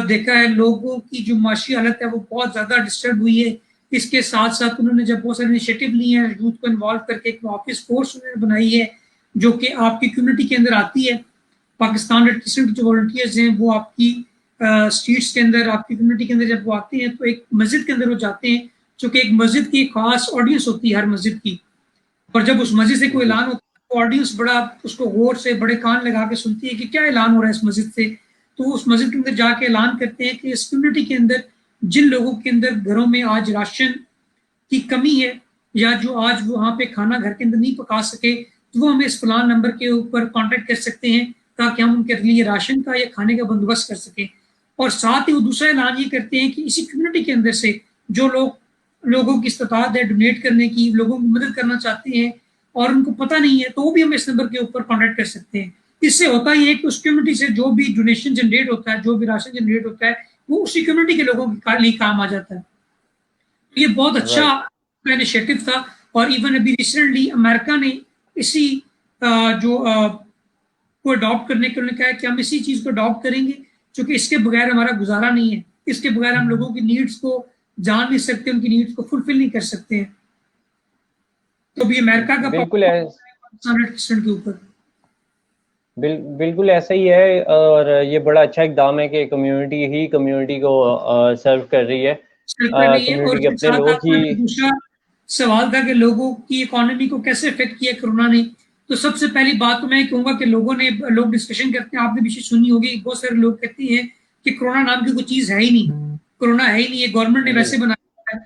Speaker 2: دیکھا ہے، لوگوں کی جو معاشی حالت ہے وہ بہت زیادہ ڈسٹرب ہوئی ہے، اس کے ساتھ ساتھ انہوں نے جب بہت سارے انیشیٹو لیے ہیں، یوتھ کو انوالو کر کے ایک آفس فورس انہوں نے بنائی ہے جو کہ آپ کی کمیونٹی کے اندر آتی ہے، پاکستان ریڈ کریسنٹ جو والنٹیئرز ہیں وہ آپ کی اسٹریٹس کے اندر، آپ کی کمیونٹی کے اندر جب وہ آتے ہیں تو ایک مسجد کے اندر وہ جاتے ہیں، چونکہ ایک مسجد کی خاص آڈینس ہوتی ہے ہر مسجد کی، اور جب اس مسجد سے کوئی
Speaker 1: جی
Speaker 2: اعلان ہوتا ہے تو آڈینس بڑا اس کو غور سے بڑے کان لگا کے سنتی ہے کہ کیا اعلان ہو رہا ہے اس مسجد سے، تو اس مسجد کے اندر جا کے اعلان کرتے ہیں کہ اس کمیونٹی کے اندر جن لوگوں کے اندر گھروں میں آج راشن کی کمی ہے یا جو آج وہاں پہ کھانا گھر کے اندر نہیں پکا سکے، تو وہ ہمیں اس فلان نمبر کے اوپر کانٹیکٹ کر سکتے ہیں تاکہ ہم ان کے لیے راشن کا یا کھانے کا بندوبست کر سکیں، اور ساتھ ہی وہ دوسرا اعلان یہ کرتے ہیں کہ اسی کمیونٹی کے اندر سے جو لوگوں کی استطاعت ہے ڈونیٹ کرنے کی، لوگوں کی مدد کرنا چاہتے ہیں اور ان کو پتہ نہیں ہے، تو وہ بھی ہم اس نمبر کے اوپر کانٹیکٹ کر سکتے ہیں۔ اس سے ہوتا یہ ہے کہ اس کمیونٹی سے جو بھی ڈونیشن جنریٹ ہوتا ہے، جو بھی راشن جنریٹ ہوتا ہے، وہ اسی کمیونٹی کے لوگوں کے لیے کام آ جاتا ہے، یہ بہت اچھا
Speaker 1: رائٹ،
Speaker 2: انیشیٹو تھا، اور ایون ابھی ریسنٹلی امریکہ نے اسی جو کو اڈاپٹ کرنے کے لیے کہا ہے کہ ہم اسی چیز کو اڈاپٹ کریں گے، چونکہ اس کے بغیر ہمارا گزارا نہیں ہے، اس کے بغیر ہم لوگوں کی نیڈس کو جان نہیں سکتے، ان کی نیڈس کو فلفل نہیں کر سکتے ہیں، تو ابھی امریکہ کا
Speaker 1: بالکل
Speaker 2: پاکستان کے اوپر
Speaker 1: بالکل ایسا ہی ہے، اور یہ بڑا اچھا اقدام ہے کہ کمیونٹی ہی کمیونٹی کو سرو کر رہی ہے،
Speaker 2: کر رہی ہے، اور
Speaker 1: کمیونٹی
Speaker 2: اس
Speaker 1: کے
Speaker 2: کے
Speaker 1: اپنے
Speaker 2: ساتھ
Speaker 1: لوگ
Speaker 2: آپ
Speaker 1: ہی۔
Speaker 2: کا جو دوسرا سوال تھا کہ لوگوں کی اکانومی کو کیسے افیکٹ کیا کرونا نے، تو سب سے پہلی بات تو میں کہوں گا کہ لوگ ڈسکشن کرتے ہیں، آپ نے بھی سنی ہوگی، بہت سارے لوگ کہتے ہیں کہ کرونا نام کی کوئی چیز ہے ہی نہیں، کرونا ہے ہی نہیں، یہ گورنمنٹ نے
Speaker 1: جی
Speaker 2: ویسے بنایا ہے،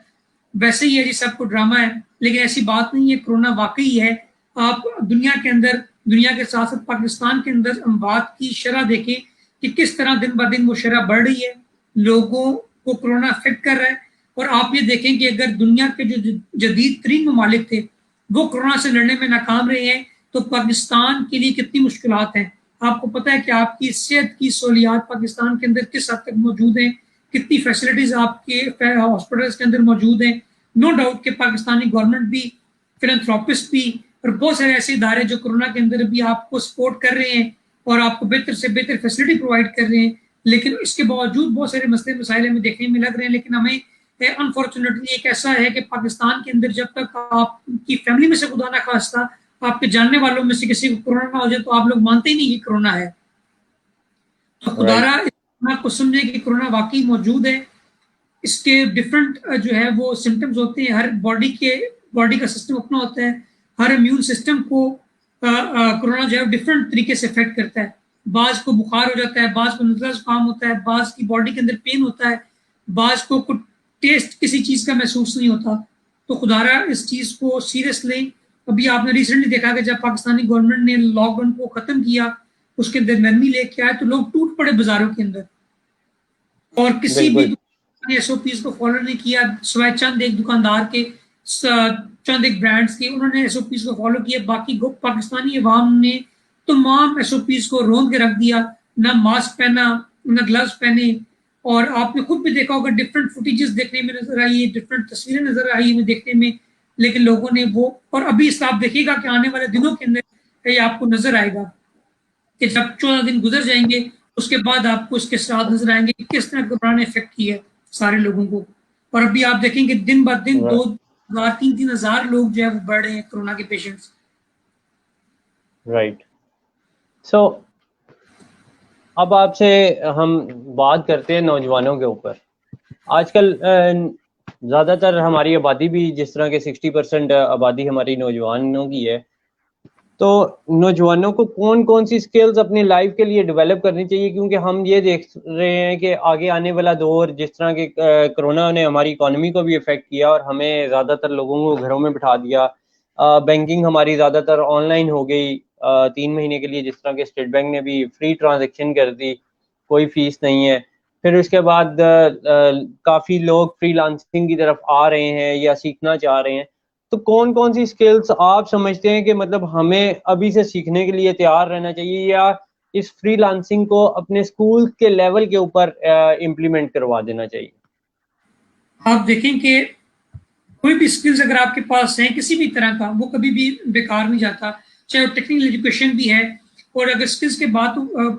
Speaker 2: ویسے ہی ہے جی، سب کو ڈرامہ ہے، لیکن ایسی بات نہیں ہے، کرونا واقعی ہے۔ آپ دنیا کے اندر، دنیا کے ساتھ ساتھ پاکستان کے اندر اموات کی شرح دیکھیں کہ کس طرح دن بہ دن وہ شرح بڑھ رہی ہے، لوگوں کو کرونا افیکٹ کر رہا ہے، اور آپ یہ دیکھیں کہ اگر دنیا کے جو جدید ترین ممالک تھے وہ کرونا سے لڑنے میں ناکام رہے ہیں تو پاکستان کے لیے کتنی مشکلات ہیں۔ آپ کو پتہ ہے کہ آپ کی صحت کی سہولیات پاکستان کے اندر کس حد تک موجود ہیں، کتنی فیسلٹیز آپ کے ہاسپٹلس کے اندر موجود ہیں۔ نو ڈاؤٹ کہ پاکستانی گورنمنٹ بھی، فلانتھروپسٹ بھی، اور بہت سارے ایسے ادارے جو کرونا کے اندر بھی آپ کو سپورٹ کر رہے ہیں اور آپ کو بہتر سے بہتر فیسلٹی پرووائڈ کر رہے ہیں، لیکن اس کے باوجود بہت سارے مسئلے مسائل ہمیں دیکھنے میں لگ رہے ہیں، لیکن ہمیں انفارچونیٹلی ایک ایسا ہے کہ پاکستان کے اندر جب تک آپ کی فیملی میں سے خدا نہ خواستہ آپ کے جاننے والوں میں سے کسی کو کرونا نہ ہو جائے تو آپ لوگ مانتے ہی نہیں کہ کرونا ہے، تو خدا
Speaker 1: رائٹ،
Speaker 2: را اس کو سمجھے کہ کرونا واقعی موجود ہے۔ اس کے ڈفرینٹ جو ہے وہ سمٹمز ہوتے ہیں، ہر باڈی کا سسٹم اپنا ہوتا ہے، ہر امیون سسٹم کو کرونا جو ہے ڈفرینٹ طریقے سے افیکٹ کرتا ہے، بعض کو بخار ہو جاتا ہے، بعض کو نزلہ زکام ہوتا ہے، بعض کی باڈی کے اندر پین ہوتا ہے، بعض کو کچھ ٹیسٹ کسی چیز کا محسوس نہیں ہوتا، تو خدا را اس چیز کو سیریس لیں۔ ابھی آپ نے ریسنٹلی دیکھا کہ جب پاکستانی گورنمنٹ نے لاک ڈاؤن کو ختم کیا، اس کے اندر نرمی لے کے آئے تو لوگ ٹوٹ پڑے بازاروں کے اندر، اور کسی بھی
Speaker 1: بالکل
Speaker 2: ایس او پیز کو فالو نہیں کیا، سوائے چند ایک دکاندار کے، چند ایک برانڈز کے، انہوں نے ایس او پیز کو فالو کیا، باقی پاکستانی عوام نے تمام ایس او پیز کو روند کے رکھ دیا، نہ ماسک پہنا نہ گلوز پہنے. اور آپ نے خود بھی دیکھا ہوگا ڈفرینٹ فوٹیجز دیکھنے میں نظر آئی ہے, ڈفرینٹ تصویریں نظر آئی ہیں دیکھنے میں, لیکن لوگوں نے وہ, اور ابھی اس آپ دیکھیے گا کہ آنے والے دنوں کے اندر یہ آپ کو نظر آئے گا کہ جب 14 دن گزر جائیں گے اس کے بعد آپ کو اس کے اثرات نظر آئیں گے کہ کس طرح قرآن نے افیکٹ کیا ہے سارے لوگوں کو. اور ابھی آپ دیکھیں گے دن بہ دن 2,000-3,000 لوگ جو ہے وہ بڑھ رہے ہیں کورونا کے پیشنٹس.
Speaker 1: رائٹ. سو اب آپ سے ہم بات کرتے ہیں نوجوانوں کے اوپر. آج کل زیادہ تر ہماری آبادی بھی جس طرح کے 60% آبادی ہماری نوجوانوں کی ہے, تو نوجوانوں کو کون کون سی سکلز اپنی لائف کے لیے ڈیولپ کرنی چاہیے, کیونکہ ہم یہ دیکھ رہے ہیں کہ آگے آنے والا دور جس طرح کے کرونا نے ہماری اکانومی کو بھی افیکٹ کیا اور ہمیں زیادہ تر لوگوں کو گھروں میں بٹھا دیا. بینکنگ ہماری زیادہ تر آن لائن ہو گئی 3 مہینے کے لیے, جس طرح کہ اسٹیٹ بینک نے بھی فری ٹرانزیکشن کر دی, کوئی فیس نہیں ہے. پھر اس کے بعد کافی لوگ فری لانسنگ کی طرف آ رہے ہیں یا سیکھنا چاہ رہے ہیں. تو کون کون سی سکلز آپ سمجھتے ہیں کہ مطلب ہمیں ابھی سے سیکھنے کے لیے تیار رہنا چاہیے, یا اس فری لانسنگ کو اپنے اسکول کے لیول کے اوپر امپلیمنٹ کروا دینا چاہیے؟
Speaker 2: آپ دیکھیں کہ کوئی بھی اسکلز اگر آپ کے پاس ہیں کسی بھی طرح کا, وہ کبھی بھی بیکار نہیں جاتا, چاہے وہ ٹیکنیکل ایجوکیشن بھی ہے. اور اگر اسکلز کے بات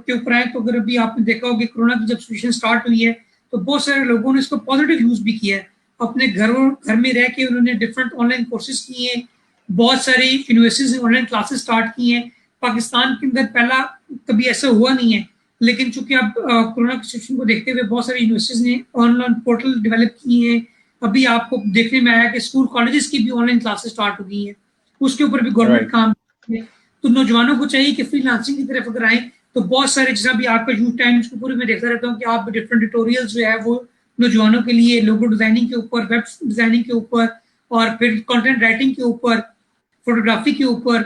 Speaker 2: کے اوپر آئے تو اگر ابھی آپ نے دیکھا ہوگا کرونا کی جب سچویشن اسٹارٹ ہوئی ہے تو بہت سارے لوگوں نے اس کو پازیٹیو یوز بھی کیا ہے. اپنے گھر میں رہ کے انہوں نے ڈفرینٹ آن لائن کورسز کیے ہیں, بہت ساری یونیورسٹیز نے آن لائن کلاسز اسٹارٹ کی ہیں. پاکستان کے اندر پہلا کبھی ایسا ہوا نہیں ہے, لیکن چونکہ اب کورونا کی سچویشن کو دیکھتے ہوئے بہت ساری یونیورسٹیز نے آن لائن پورٹل ڈیولپ کیے ہیں. ابھی آپ کو دیکھنے میں آیا کہ اسکول کالجز کی بھی آن لائن کلاسز اسٹارٹ ہو گئی ہیں, اس کے اوپر بھی گورنمنٹ کام کرتی ہے. تو نوجوانوں کو چاہیے کہ فری لانسنگ کی طرف اگر آئیں تو بہت سارے, جیسا بھی آپ کا یوتھ ٹائم اس کو پورے میں دیکھتا رہتا ہوں کہ آپ ڈفرینٹ ٹیوٹوریلز جو ہے وہ نوجوانوں کے لیے لوگو ڈیزائننگ کے اوپر, ویب ڈیزائننگ کے اوپر, اور پھر کنٹینٹ رائٹنگ کے اوپر, فوٹوگرافی کے اوپر,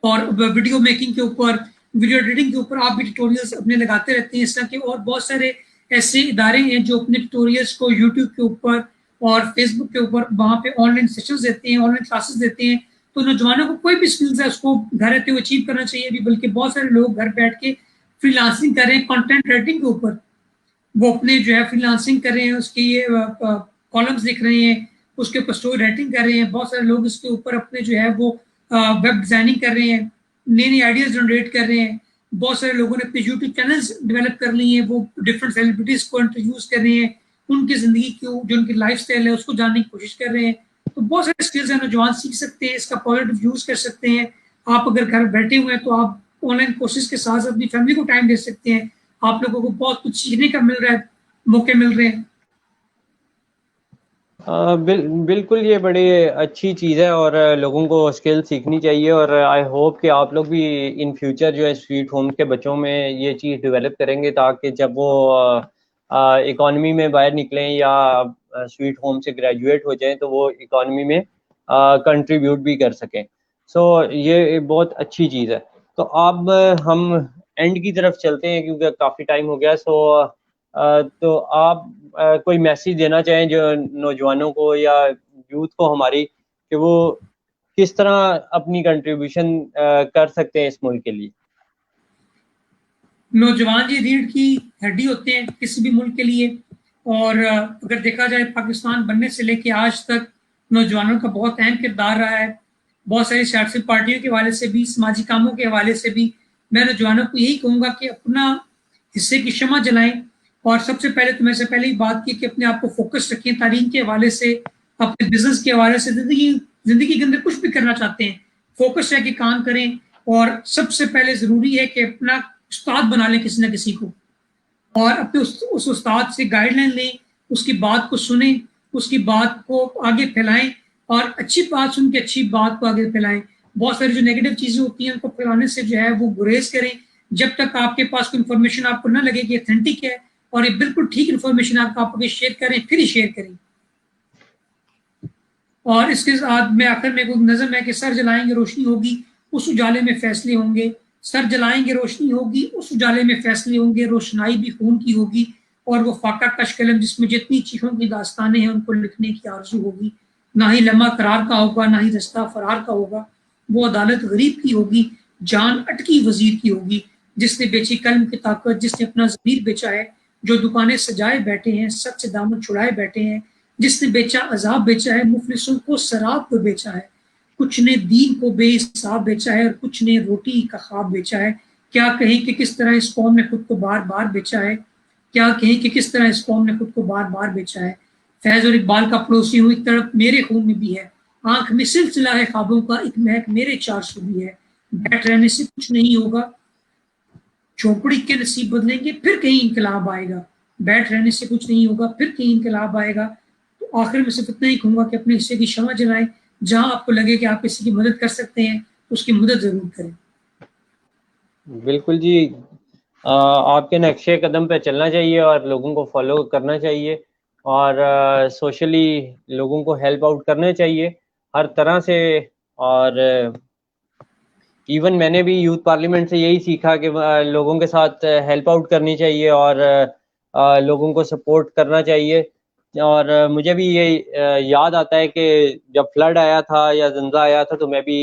Speaker 2: اور ویڈیو میکنگ کے اوپر, ویڈیو ایڈیٹنگ کے اوپر آپ بھی ٹیوٹوریلز اپنے لگاتے رہتے ہیں. اس طرح کے اور بہت سارے ایسے ادارے ہیں جو اپنے ٹیوٹوریلز کو یوٹیوب کے اوپر اور فیس بک کے اوپر وہاں پہ آن لائن سیشنز دیتے ہیں, آن لائن کلاسز دیتے ہیں. تو نوجوانوں کو کوئی بھی اسکلز ہے اس کو گھر رہتے ہوئے اچیو کرنا چاہیے بھی, بلکہ بہت سارے لوگ گھر بیٹھ کے فری لانسنگ کر رہے ہیں کنٹینٹ رائٹنگ کے اوپر, وہ اپنے جو ہے فری لانسنگ کر رہے ہیں, اس کی کالمز لکھ رہے ہیں, اس کے اوپر اسٹوری رائٹنگ کر رہے ہیں. بہت سارے لوگ اس کے اوپر اپنے جو ہے وہ ویب ڈیزائننگ کر رہے ہیں, نئی نئی آئیڈیاز جنریٹ کر رہے ہیں. بہت سارے لوگوں نے اپنے یوٹیوب چینلز ڈیولپ کر لی ہیں, وہ ڈفرینٹ سیلیبریٹیز کو انٹروڈیوس کر رہے ہیں, ان کی زندگی کی جو ان کی لائف اسٹائل ہے اس کو جاننے کی کوشش کر رہے ہیں. تو بہت سارے اسکلز ہیں نوجوان سیکھ سکتے ہیں, اس کا پازیٹیو یوز کر سکتے ہیں. آپ اگر گھر بیٹھے ہوئے ہیں تو آپ آن لائن کورسز کے ساتھ اپنی فیملی کو ٹائم دے سکتے ہیں. آپ لوگوں کو بہت کچھ سیکھنے کا مل رہا ہے, موقع مل رہے ہیں.
Speaker 1: بالکل, یہ بڑی اچھی چیز ہے اور لوگوں کو اسکل سیکھنی چاہیے. اور آئی ہوپ کہ آپ لوگ بھی ان فیوچر جو ہے سویٹ ہوم کے بچوں میں یہ چیز ڈیولپ کریں گے, تاکہ جب وہ اکانومی میں باہر نکلیں یا سویٹ ہوم سے گریجویٹ ہو جائیں تو وہ اکانومی میں کنٹریبیوٹ بھی کر سکیں. سو یہ بہت اچھی چیز ہے. تو اب ہم اینڈ کی طرف چلتے ہیں کیونکہ کافی ٹائم ہو گیا. تو آپ کوئی میسیج دینا چاہیں جو نوجوانوں کو یا یوتھ کو ہماری, کہ وہ کس طرح اپنی کنٹریبیوشن کر سکتے ہیں اس ملک کے لیے؟
Speaker 2: نوجوان یہ ریڑھ کی ہڈی ہوتے ہیں کسی بھی ملک کے لیے, اور اگر دیکھا جائے پاکستان بننے سے لے کے آج تک نوجوانوں کا بہت اہم کردار رہا ہے. بہت ساری سیاسی پارٹیوں کے حوالے سے بھی, سماجی کاموں کے حوالے سے بھی. میں نوجوانوں کو یہی کہوں گا کہ اپنا حصے کی شمع جلائیں, اور سب سے پہلے تو میں سے پہلے ہی بات کی کہ اپنے آپ کو فوکس رکھیں تعلیم کے حوالے سے, اپنے بزنس کے حوالے سے, زندگی کے اندر کچھ بھی کرنا چاہتے ہیں فوکس رہ کے کام کریں. اور سب سے پہلے ضروری ہے کہ اپنا استاد بنا لیں کسی نہ کسی کو, اور اپنے اس استاد سے گائیڈ لائن لیں, اس کی بات کو سنیں, اس کی بات کو آگے پھیلائیں, اور اچھی بات سن کے اچھی بات کو آگے پھیلائیں. بہت ساری جو نیگیٹو چیزیں ہوتی ہیں ان کو پھیلانے سے جو ہے وہ گریز کریں. جب تک آپ کے پاس کوئی انفارمیشن آپ کو نہ لگے کہ اتھینٹک ہے اور یہ بالکل ٹھیک انفارمیشن آپ آگے شیئر کریں, پھر ہی شیئر کریں. اور اس کے ساتھ میں آخر میں کوئی نظم ہے کہ سر جلائیں گے روشنی ہوگی, اس اجالے میں فیصلے ہوں گے. سر جلائیں گے روشنی ہوگی, اس اجالے میں فیصلے ہوں گے. روشنائی بھی خون کی ہوگی, اور وہ فاقہ کش قلم جس میں جتنی چیخوں کی داستانیں ہیں ان کو لکھنے کی آرزو ہوگی. نہ ہی لمحہ قرار کا ہوگا, نہ ہی رستہ فرار کا ہوگا. وہ عدالت غریب کی ہوگی, جان اٹکی وزیر کی ہوگی. جس نے بیچی قلم کی طاقت، جس نے اپنا ضمیر بیچا ہے، جو دکانیں سجائے بیٹھے ہیں، سب سے دامن چھڑائے بیٹھے ہیں، جس نے بیچا عذاب بیچا ہے، مفلسوں کو سراب کو بیچا ہے، کچھ نے دین کو بے حساب بیچا ہے اور کچھ نے روٹی کا خواب بیچا ہے۔ کیا کہیں کہ کس طرح اس قوم نے خود کو بار بار بیچا ہے، کیا کہیں کہ کس طرح اس قوم نے خود کو بار بار بیچا ہے۔ فیض اور اقبال کا پڑوسی ہوں، ایک طرف میرے خون میں بھی ہے، آنکھ میں سلسلہ ہے خوابوں کا، ایک مہک میرے 400 بھی ہے۔ بیٹھ رہنے سے کچھ نہیں ہوگا، جھوپڑی کے نصیب بدلیں گے پھر کہیں انقلاب آئے گا۔ بیٹھ رہنے سے کچھ نہیں ہوگا، پھر کہیں انقلاب آئے گا۔ تو آخر میں صرف اتنا ہی کہوں گا کہ اپنے حصے کی شمع جلائیں، جہاں آپ کو لگے کہ آپ کسی کی مدد کر سکتے ہیں تو اس کی مدد ضرور کریں۔
Speaker 1: بالکل جی، آپ کے نقشے قدم پہ چلنا چاہیے اور لوگوں کو فالو کرنا چاہیے اور سوشلی لوگوں کو ہیلپ آؤٹ کرنا چاہیے ہر طرح سے۔ اور ایون میں نے بھی یوتھ پارلیمنٹ سے یہی سیکھا کہ لوگوں کے ساتھ ہیلپ آؤٹ کرنی چاہیے اور لوگوں کو سپورٹ کرنا چاہیے۔ اور مجھے بھی یہ یاد آتا ہے کہ جب فلڈ آیا تھا یا زلزلہ آیا تھا تو میں بھی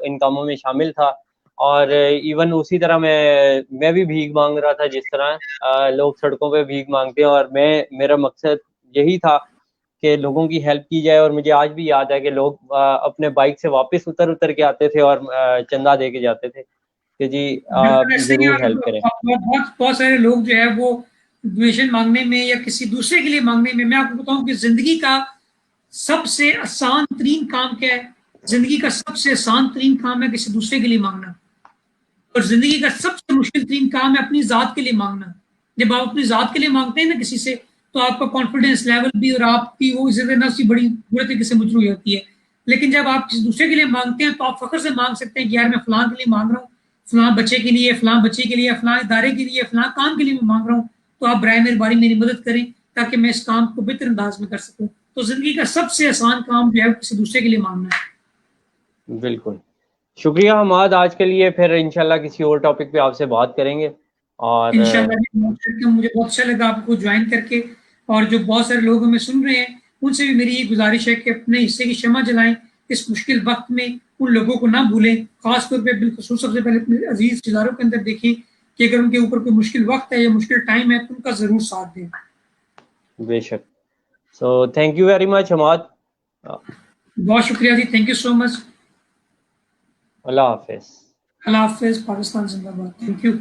Speaker 1: ان کاموں میں شامل تھا، اور ایون اسی طرح میں بھی بھیک مانگ رہا تھا جس طرح لوگ سڑکوں پہ بھیک مانگتے ہیں، اور میرا مقصد یہی تھا کہ لوگوں کی ہیلپ کی جائے۔ اور مجھے آج بھی یاد ہے کہ لوگ اپنے بائک سے واپس اتر کے آتے تھے اور چندہ دے کے جاتے تھے کہ جی آپ ضرور ہیلپ کریں۔
Speaker 2: بہت سارے لوگ جو ہے وہ ڈونیشن مانگنے میں یا کسی دوسرے کے لیے مانگنے میں آپ کو بتاؤں کہ زندگی کا سب سے آسان ترین کام کیا ہے؟ زندگی کا سب سے آسان ترین کام ہے کسی دوسرے کے لیے مانگنا، اور زندگی کا سب سے مشکل ترین کام ہے اپنی ذات کے لیے مانگنا۔ جب آپ اپنی ذات کے لیے مانگتے ہیں نا کسی سے، تو آپ کا کانفیڈینس لیول بھی اور آپ کی وہ عزت نفس بھی بڑی برے طریقے سے مجروح ہوتی ہے۔ لیکن جب آپ کسی دوسرے کے لیے مانگتے ہیں تو آپ فخر سے مانگ سکتے ہیں کہ یار میں فلاں کے لیے مانگ رہا ہوں، فلاں بچے کے لیے، فلاں بچے کے لیے، فلاں ادارے کے لیے، فلاں کام کے لیے میں مانگ رہا ہوں، تو آپ برائے مہربانی میری مدد کریں تاکہ میں اس کام کو بہتر انداز میں کر سکوں۔ تو زندگی کا سب سے آسان کام جو ہے کسی دوسرے کے لیے مانگنا ہے۔
Speaker 1: بالکل، شکریہ حماد آج کے لیے، پھر انشاءاللہ کسی اور ٹاپک پہ آپ سے بات کریں گے۔ اور
Speaker 2: انشاءاللہ مجھے بہت اچھا لگا آپ کو جوائن کر کے، اور جو بہت سارے لوگ ہمیں سن رہے ہیں ان سے بھی میری یہ گزارش ہے کہ اپنے حصے کی شمع جلائیں، اس مشکل وقت میں ان لوگوں کو نہ بھولیں، خاص طور پہ بالخصوص سب سے پہلے اپنے عزیز رشتہ داروں کے اندر دیکھیں کہ اگر ان کے اوپر کوئی مشکل وقت ہے یا مشکل ٹائم ہے تو ان کا ضرور ساتھ دیں۔
Speaker 1: بے شک۔ So thank you very much Hammad,
Speaker 2: بہت شکریہ جی، تھینک یو سو مچ۔
Speaker 1: اللہ حافظ۔
Speaker 2: اللہ حافظ، پاکستان زندہ باد، تھینک یو۔